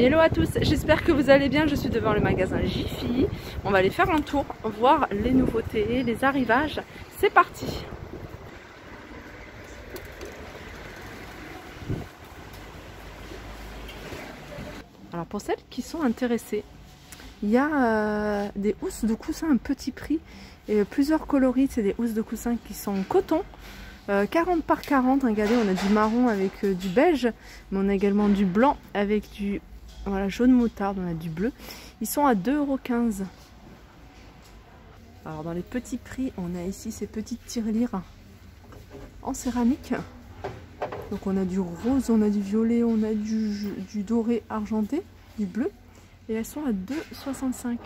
Hello à tous, j'espère que vous allez bien, je suis devant le magasin Jiffy. On va aller faire un tour, voir les nouveautés, les arrivages. C'est parti! Alors pour celles qui sont intéressées, il y a des housses de coussins à petit prix et plusieurs coloris. C'est des housses de coussins qui sont en coton, 40 par 40. Regardez, on a du marron avec du beige, mais on a également du blanc avec du jaune moutarde, on a du bleu. Ils sont à 2,15 €. Alors dans les petits prix, on a ici ces petites tirelires en céramique. Donc on a du rose, on a du violet, on a du doré argenté, du bleu. Et elles sont à 2,65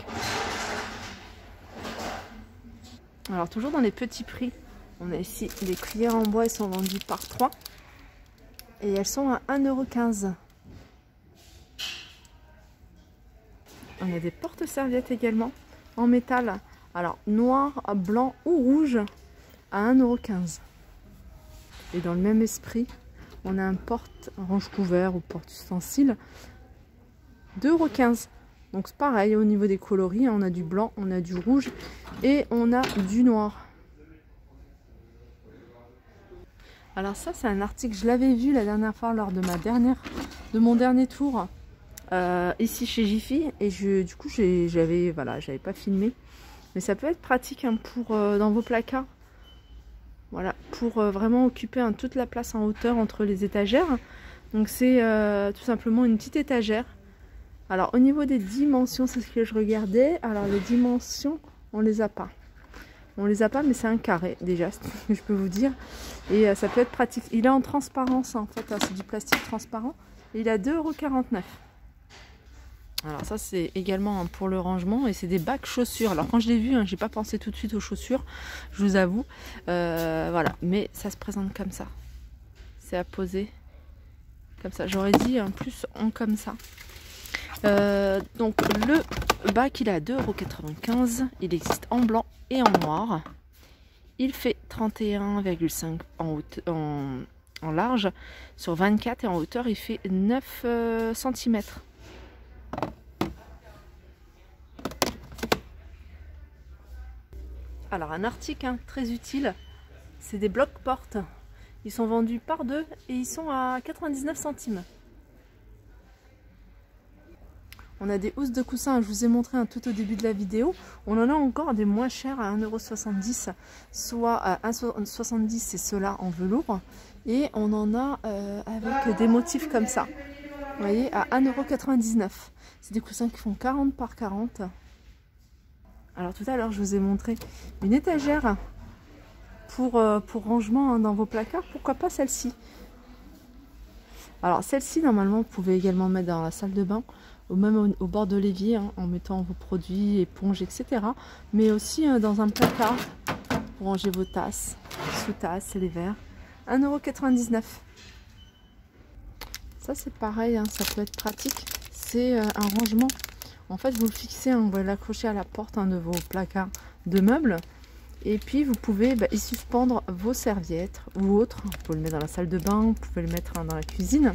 €. Alors toujours dans les petits prix, on a ici les cuillères en bois, elles sont vendues par 3. Et elles sont à 1,15 €. On a des porte-serviettes également en métal. Alors noir, blanc ou rouge à 1,15 €. Et dans le même esprit, on a un porte-range-couvert ou porte-ustensile 2,15 €. Donc c'est pareil au niveau des coloris, on a du blanc, on a du rouge et on a du noir. Alors ça c'est un article, je l'avais vu la dernière fois lors de mon dernier tour ici chez Jiffy, et du coup j'avais pas filmé, mais ça peut être pratique pour dans vos placards. Voilà, pour vraiment occuper toute la place en hauteur entre les étagères. Donc c'est tout simplement une petite étagère. Alors au niveau des dimensions, c'est ce que je regardais. Alors les dimensions, on les a pas. On les a pas, mais c'est un carré déjà, je peux vous dire. Et ça peut être pratique. Il est en transparence en fait, c'est du plastique transparent. Et il est à 2,49 €. Alors ça c'est également pour le rangement, et c'est des bacs chaussures. Alors quand je l'ai vu, j'ai pas pensé tout de suite aux chaussures, je vous avoue. Voilà, mais ça se présente comme ça. C'est à poser comme ça. J'aurais dit en plus comme ça. Donc le bac il est à 2,95 €. Il existe en blanc et en noir. Il fait 31,5 en large sur 24, et en hauteur il fait 9 cm. Alors un article très utile, c'est des blocs-portes. Ils sont vendus par 2 et ils sont à 99 centimes. On a des housses de coussins, je vous ai montré tout au début de la vidéo. On en a encore des moins chers à 1,70 €, soit à 1,70 €, c'est ceux-là en velours. Et on en a avec des motifs comme ça. Vous voyez, à 1,99 €. C'est des coussins qui font 40 par 40. Alors tout à l'heure, je vous ai montré une étagère pour rangement dans vos placards. Pourquoi pas celle-ci? Alors celle-ci, normalement, vous pouvez également mettre dans la salle de bain, ou même au bord de l'évier, en mettant vos produits, éponges, etc. Mais aussi dans un placard pour ranger vos tasses, sous-tasses, les verres. 1,99 €. Ça c'est pareil, ça peut être pratique. C'est un rangement. En fait, vous le fixez, vous l'accrochez à la porte de vos placards de meubles. Et puis, vous pouvez y suspendre vos serviettes ou autres. Vous pouvez le mettre dans la salle de bain, vous pouvez le mettre dans la cuisine.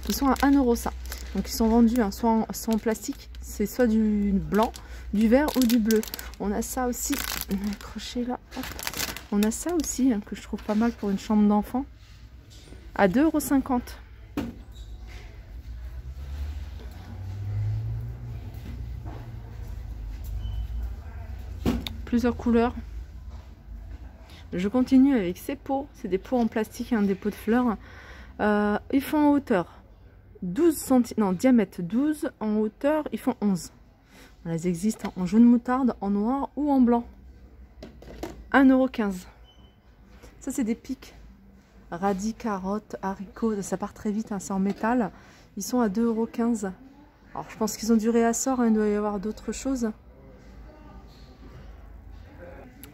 Ils sont à 1 € ça. Donc, ils sont vendus soit en plastique, c'est soit du blanc, du vert ou du bleu. On a ça aussi, accroché là. Hop. On a ça aussi, que je trouve pas mal pour une chambre d'enfant, à 2,50 €. Plusieurs couleurs. Je continue avec ces pots. C'est des pots en plastique, des pots de fleurs. Ils font en hauteur 12 cm, non, diamètre 12, en hauteur ils font 11. Elles existent en jaune moutarde, en noir ou en blanc. 1,15 €. Ça c'est des pics. Radis, carottes, haricots, ça part très vite, c'est en métal. Ils sont à 2,15 €. Alors je pense qu'ils ont du réassort, il doit y avoir d'autres choses.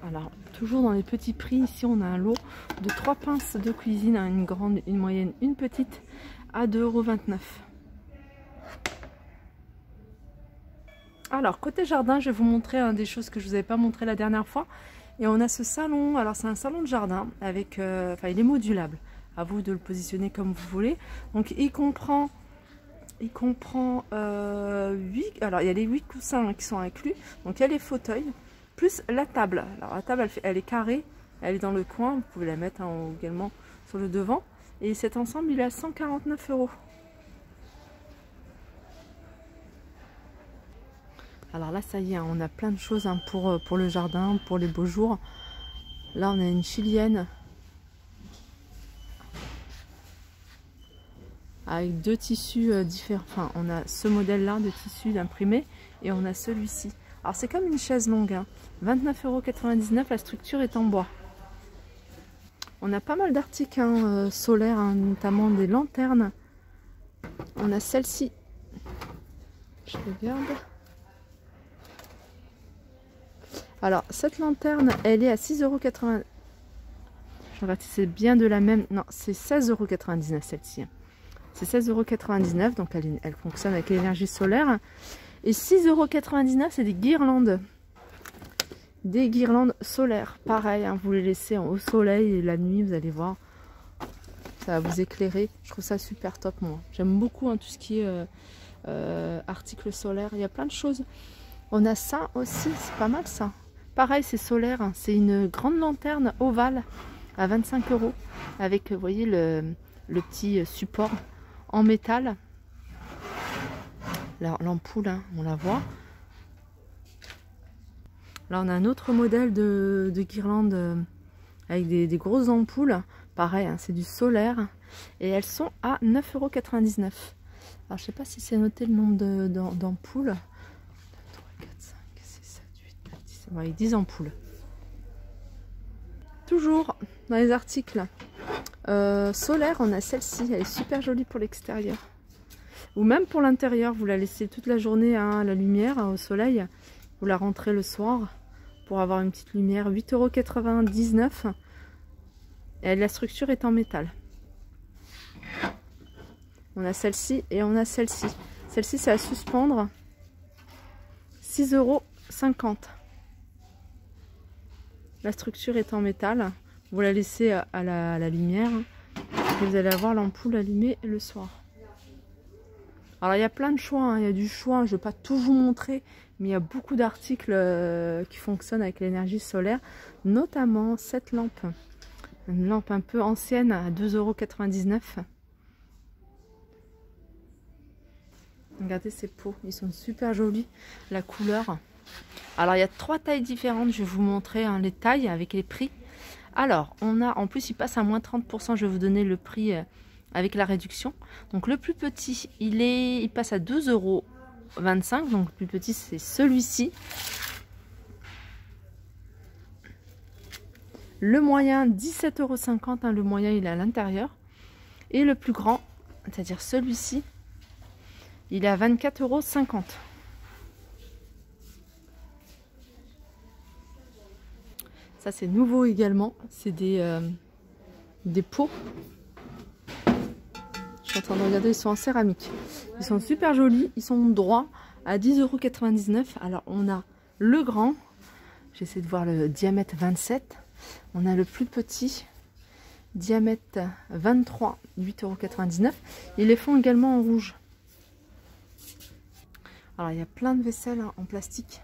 Alors, toujours dans les petits prix, ici on a un lot de 3 pinces de cuisine, une grande, une moyenne, une petite, à 2,29 €. Alors, côté jardin, je vais vous montrer des choses que je ne vous avais pas montré la dernière fois. Et on a ce salon, alors c'est un salon de jardin, avec, il est modulable. À vous de le positionner comme vous voulez. Donc, il comprend il comprend 8. Alors, il y a les 8 coussins qui sont inclus. Donc, il y a les fauteuils, plus la table. Alors, la table, elle est carrée. Elle est dans le coin. Vous pouvez la mettre également sur le devant. Et cet ensemble, il est à 149 €. Alors là, ça y est, hein, on a plein de choses hein, pour le jardin, pour les beaux jours. Là, on a une chilienne avec deux tissus différents. Enfin, on a ce modèle-là de tissu imprimé et on a celui-ci. Alors, c'est comme une chaise longue. Hein. 29,99 €, la structure est en bois. On a pas mal d'articles hein, solaires, hein, notamment des lanternes. On a celle-ci. Je regarde. Alors, cette lanterne, elle est à 6,80 €. Je regarde si c'est bien de la même. Non, c'est 16,99 € celle-ci. C'est 16,99 €, donc elle fonctionne avec l'énergie solaire. Et 6,99 €, c'est des guirlandes. Des guirlandes solaires. Pareil, hein, vous les laissez au soleil et la nuit, vous allez voir. Ça va vous éclairer. Je trouve ça super top, moi. J'aime beaucoup hein, tout ce qui est articles solaires. Il y a plein de choses. On a ça aussi, c'est pas mal ça. Pareil, c'est solaire, hein. C'est une grande lanterne ovale à 25 € avec, vous voyez, le petit support en métal. L'ampoule, hein, on la voit. Là, on a un autre modèle de guirlande avec des grosses ampoules. Pareil, hein, c'est du solaire et elles sont à 9,99 €. Alors, je sais pas si c'est noté le nombre d'ampoules. 10 ampoules. Toujours dans les articles solaires, on a celle-ci. Elle est super jolie pour l'extérieur. Ou même pour l'intérieur. Vous la laissez toute la journée à la lumière, au soleil. Vous la rentrez le soir pour avoir une petite lumière. 8,99 €. Et la structure est en métal. On a celle-ci et on a celle-ci. Celle-ci, c'est à suspendre. 6,50 €. La structure est en métal. Vous la laissez à la lumière. Et vous allez avoir l'ampoule allumée le soir. Alors il y a plein de choix. Hein. Il y a du choix. Je ne vais pas tout vous montrer. Mais il y a beaucoup d'articles qui fonctionnent avec l'énergie solaire. Notamment cette lampe. Une lampe un peu ancienne à 2,99 €. Regardez ces pots. Ils sont super jolis. La couleur. Alors il y a 3 tailles différentes, je vais vous montrer hein, les tailles avec les prix. Alors on a, en plus il passe à moins 30 %, je vais vous donner le prix avec la réduction. Donc le plus petit, il passe à 2,25 €, donc le plus petit c'est celui-ci. Le moyen 17,50 €, hein, le moyen il est à l'intérieur. Et le plus grand, c'est-à-dire celui-ci, il est à 24,50 €. Ça c'est nouveau également, c'est des pots. Je suis en train de regarder, ils sont en céramique. Ils sont super jolis, ils sont droits à 10,99 €. Alors on a le grand, j'essaie de voir le diamètre 27. On a le plus petit, diamètre 23, 8,99 €. Ils les font également en rouge. Alors il y a plein de vaisselle hein, en plastique.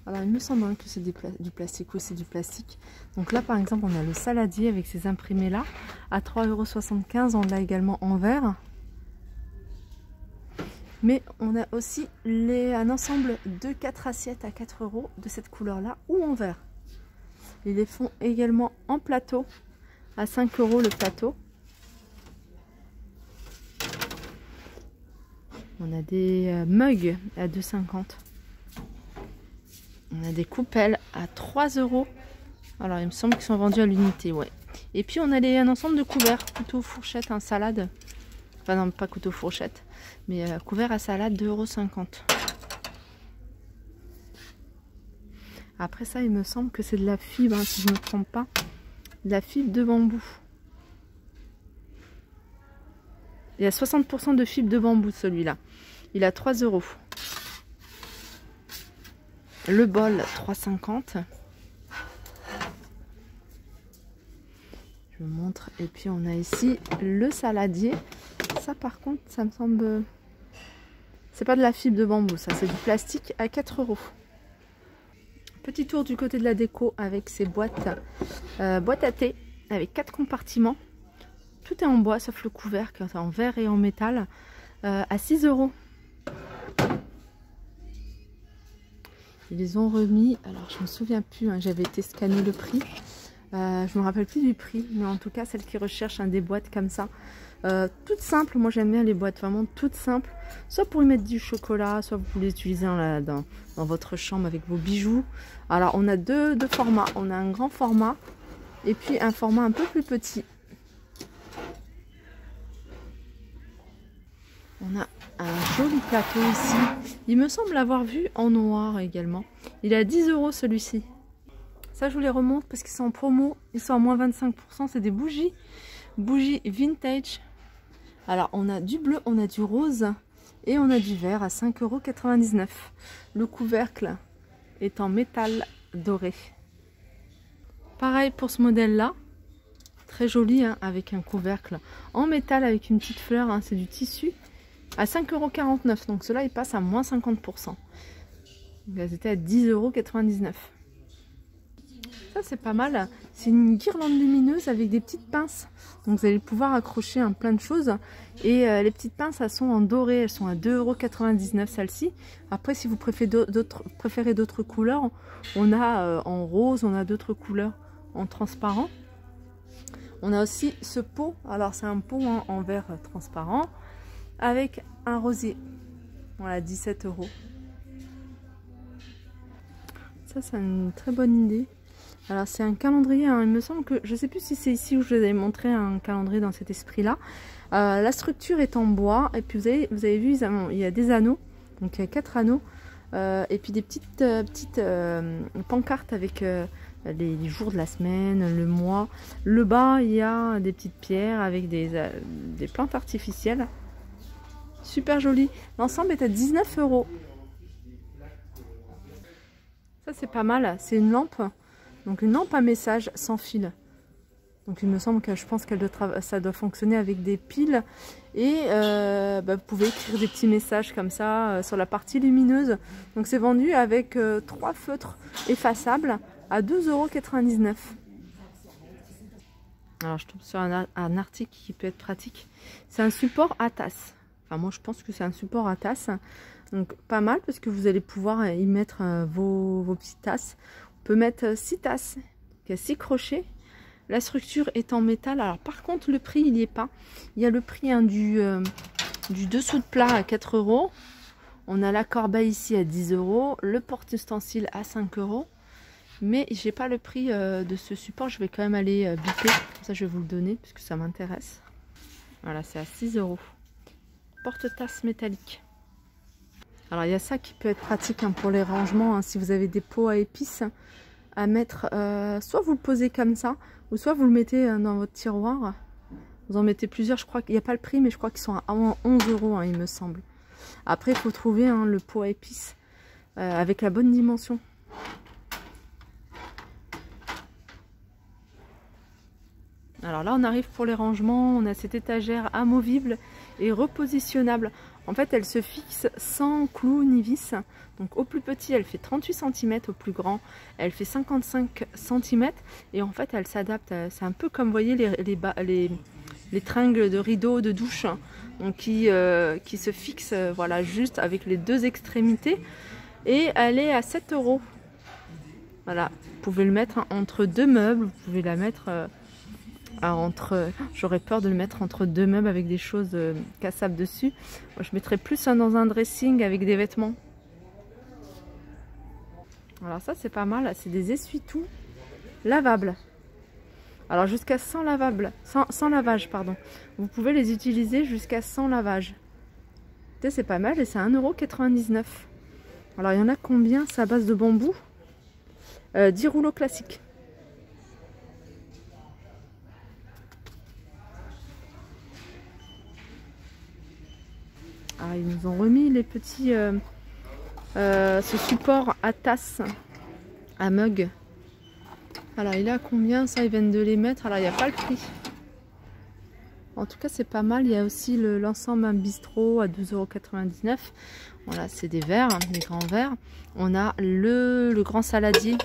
Alors il me semble hein, que c'est du plastique. Oui, c'est du plastique. Donc là par exemple on a le saladier avec ces imprimés là à 3,75 €. On l'a également en verre. Mais on a aussi un ensemble de 4 assiettes à 4 € de cette couleur là ou en verre. Ils les font également en plateau à 5 € le plateau. On a des mugs à 2,50 €. On a des coupelles à 3 €. Alors, il me semble qu'ils sont vendus à l'unité, ouais. Et puis, on a un ensemble de couverts, couteau, fourchette, un salade. Enfin, non, pas couteau, fourchette, mais couvert à salade, 2,50 €. Après ça, il me semble que c'est de la fibre, hein, si je ne me trompe pas. De la fibre de bambou. Il y a 60% de fibre de bambou, celui-là. Il a 3 €. Le bol, 3,50 €. Je vous montre. Et puis on a ici le saladier. Ça par contre, ça me semble C'est pas de la fibre de bambou, ça, c'est du plastique à 4 €. Petit tour du côté de la déco avec ces boîtes, boîte à thé avec 4 compartiments. Tout est en bois sauf le couvercle, en verre et en métal, à 6 €. Ils les ont remis, alors je me souviens plus, hein, j'avais été scanner le prix. Je me rappelle plus du prix, mais en tout cas celles qui recherchent des boîtes comme ça, toutes simples. Moi j'aime bien les boîtes vraiment toutes simples, soit pour y mettre du chocolat, soit vous pouvez l'utiliser dans votre chambre avec vos bijoux. Alors on a deux formats, on a un grand format et puis un format un peu plus petit. On a un joli plateau ici, il me semble l'avoir vu en noir également. Il est à 10 € celui-ci. Ça, je vous les remonte parce qu'ils sont en promo. Ils sont à moins 25%. C'est des bougies. Bougies vintage. Alors, on a du bleu, on a du rose et on a du vert à 5,99 €. Le couvercle est en métal doré. Pareil pour ce modèle-là. Très joli, hein, avec un couvercle en métal avec une petite fleur. Hein, c'est du tissu. À 5,49 €. Donc, cela, il passe à moins 50%. Donc, elles étaient à 10,99 €. Ça c'est pas mal, c'est une guirlande lumineuse avec des petites pinces, donc vous allez pouvoir accrocher plein de choses. Et les petites pinces, elles sont en doré, elles sont à 2,99 € celles-ci. Après, si vous préférez d'autres couleurs, on a en rose, on a d'autres couleurs en transparent. On a aussi ce pot, alors c'est un pot en verre transparent avec un rosier, voilà, 17 €. Ça c'est une très bonne idée. Alors c'est un calendrier, hein. Il me semble que, je sais plus si c'est ici où je vous avais montré un calendrier dans cet esprit là. La structure est en bois et puis vous avez vu, il y a des anneaux, donc il y a 4 anneaux et puis des petites pancartes avec les jours de la semaine, le mois. Le bas il y a des petites pierres avec des plantes artificielles, super joli. L'ensemble est à 19 €. Ça c'est pas mal, c'est une lampe. Donc une lampe à message sans fil. Donc il me semble que je pense ça doit fonctionner avec des piles. Et vous pouvez écrire des petits messages comme ça sur la partie lumineuse. Donc c'est vendu avec 3 feutres effaçables à 12,99 €. Alors je tombe sur un article qui peut être pratique. C'est un support à tasse. Enfin moi je pense que c'est un support à tasse. Donc pas mal parce que vous allez pouvoir y mettre vos petites tasses. On peut mettre 6 tasses, il y a 6 crochets. La structure est en métal. Alors par contre le prix il n'y est pas. Il y a le prix du dessous de plat à 4 €. On a la corbeille ici à 10 €. Le porte-ustensile à 5 €. Mais j'ai pas le prix de ce support. Je vais quand même aller biper. Ça je vais vous le donner puisque ça m'intéresse. Voilà, c'est à 6 €. Porte-tasse métallique. Alors il y a ça qui peut être pratique pour les rangements, hein, si vous avez des pots à épices à mettre, soit vous le posez comme ça, ou soit vous le mettez dans votre tiroir. Vous en mettez plusieurs, je crois qu'il n'y a pas le prix, mais je crois qu'ils sont à 11 €, hein, il me semble. Après il faut trouver le pot à épices avec la bonne dimension. Alors là on arrive pour les rangements, on a cette étagère amovible et repositionnable. En fait elle se fixe sans clous ni vis. Donc au plus petit elle fait 38 cm, au plus grand elle fait 55 cm. Et en fait elle s'adapte, c'est un peu comme vous voyez les tringles de rideau de douche, hein, donc qui se fixent voilà, juste avec les deux extrémités. Et elle est à 7 €. Voilà, vous pouvez le mettre entre deux meubles, vous pouvez la mettre... j'aurais peur de le mettre entre deux meubles avec des choses cassables dessus. Moi, je mettrais plus dans un dressing avec des vêtements. Alors ça c'est pas mal, c'est des essuie-tout lavables. Alors jusqu'à 100 lavage, pardon. Vous pouvez les utiliser jusqu'à 100 lavages. C'est pas mal et c'est à 1,99 €. Alors il y en a combien? C'est à base de bambou. 10 rouleaux classiques. Ah, ils nous ont remis les petits ce support à tasse, à mug. Alors il est à combien ça? Ils viennent de les mettre. Alors il n'y a pas le prix. En tout cas, c'est pas mal. Il y a aussi l'ensemble un bistrot à 12,99 €. Voilà, c'est des verres, hein, des grands verres. On a le grand saladier,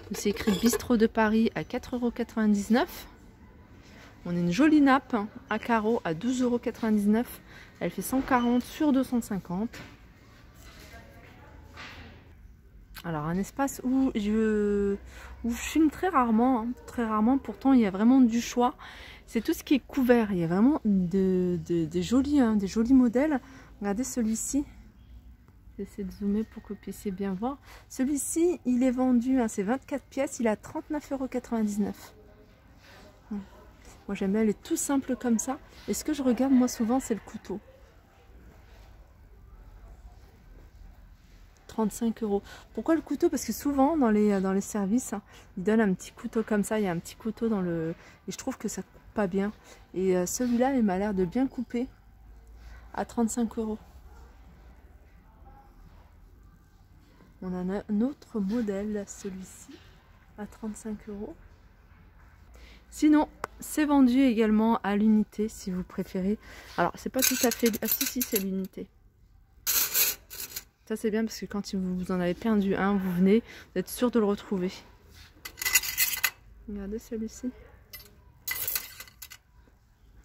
où c'est écrit bistrot de Paris à 4,99 €. On a une jolie nappe à carreaux à 12,99 €. Elle fait 140 sur 250. Alors un espace où je filme très rarement, hein, très rarement. Pourtant il y a vraiment du choix. C'est tout ce qui est couvert. Il y a vraiment des jolis modèles. Regardez celui-ci. J'essaie de zoomer pour que vous puissiez bien voir. Celui-ci, il est vendu, hein, c'est 24 pièces, il est à 39,99 €. Moi j'aime bien les tout simples comme ça. Et ce que je regarde moi souvent, c'est le couteau. 35 €. Pourquoi le couteau? Parce que souvent dans les services, hein, ils donnent un petit couteau comme ça. Il y a un petit couteau dans le... Et je trouve que ça coupe pas bien. Et celui-là, il m'a l'air de bien couper à 35 €. On a un autre modèle, celui-ci, à 35 €. Sinon, c'est vendu également à l'unité, si vous préférez. Alors, c'est pas tout à fait... Ah si, c'est l'unité. Ça, c'est bien parce que quand vous en avez perdu un, vous venez, vous êtes sûr de le retrouver. Regardez celui-ci.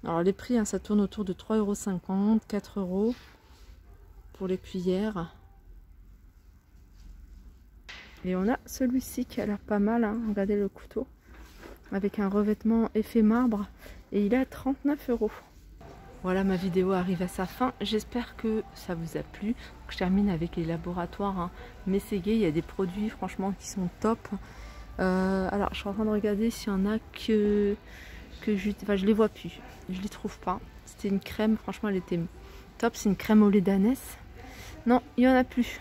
Alors, les prix, hein, ça tourne autour de 3,50 €, 4 € pour les cuillères. Et on a celui-ci qui a l'air pas mal, hein. Regardez le couteau. Avec un revêtement effet marbre. Et il est à 39 €. Voilà, ma vidéo arrive à sa fin. J'espère que ça vous a plu. Donc, je termine avec les laboratoires, hein, Mességuet. Il y a des produits franchement qui sont top. Alors, je suis en train de regarder s'il y en a que enfin, je les vois plus. Je les trouve pas. C'était une crème, franchement, elle était top. C'est une crème au lait d'ânesse. Non, il y en a plus.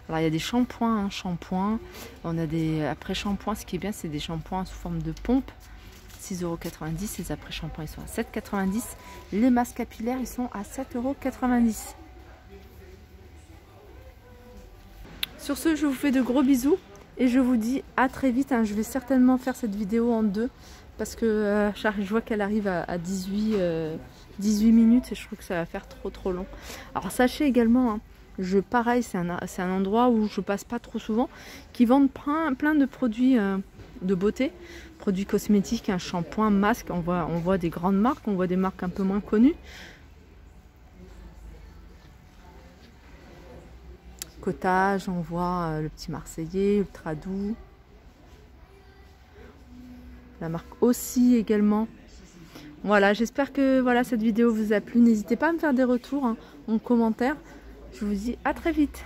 Alors il y a des shampoings, hein, shampoings. On a des après-shampoings. Ce qui est bien, c'est des shampoings sous forme de pompe. 6,90 €. Les après-shampoings, ils sont à 7,90 €. Les masques capillaires, ils sont à 7,90 €. Sur ce, je vous fais de gros bisous. Et je vous dis à très vite. Hein. Je vais certainement faire cette vidéo en deux. Parce que je vois qu'elle arrive à 18 minutes. Et je trouve que ça va faire trop long. Alors sachez également... Hein, pareil, c'est un endroit où je passe pas trop souvent, qui vendent plein de produits de beauté, produits cosmétiques, un shampoing, masque. On voit des grandes marques, on voit des marques un peu moins connues. Cottage, on voit le petit Marseillais, Ultra Doux. La marque aussi également. Voilà, j'espère que voilà, cette vidéo vous a plu. N'hésitez pas à me faire des retours, hein, en commentaire. Je vous dis à très vite.